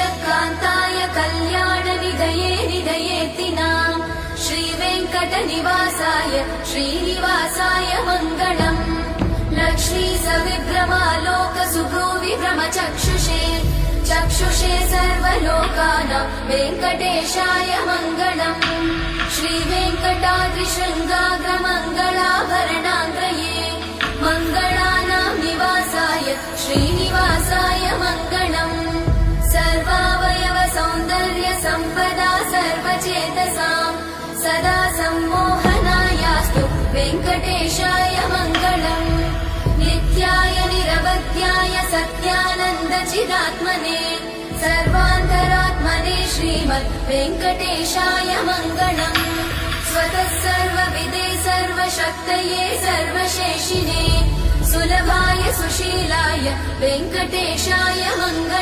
श्रियकान्ताय कल्याणनिधये निधयेतिनाम् श्रीवेङ्कटनिवासाय श्रीनिवासाय मङ्गलम् लक्ष्मी सविभ्रमालोकसुभ्रूविभ्रमचक्षुषे चक्षुषे सर्वलोकानां वेङ्कटेशाय मङ्गलम् श्रीवेङ्कटाद्रिशृङ्गाग्रमङ्गलाभरणाङ्गये मङ्गलानां निवासाय श्रीनिवासाय मङ्गलम् सर्वावयव सौन्दर्य सम्पदा सर्वचेतसां सदा सम्मोहनायास्तु वेङ्कटेशाय मङ्गलम् नित्याय निरवध्याय सत्यानन्दचिदात्मने सर्वान्तरात्मने श्रीमद् वेङ्कटेशाय मङ्गलम् स्वतः सर्वविदे सर्वशक्तये सर्वशेषिने सुलभाय सुशीलाय वेङ्कटेशाय मङ्गलम्।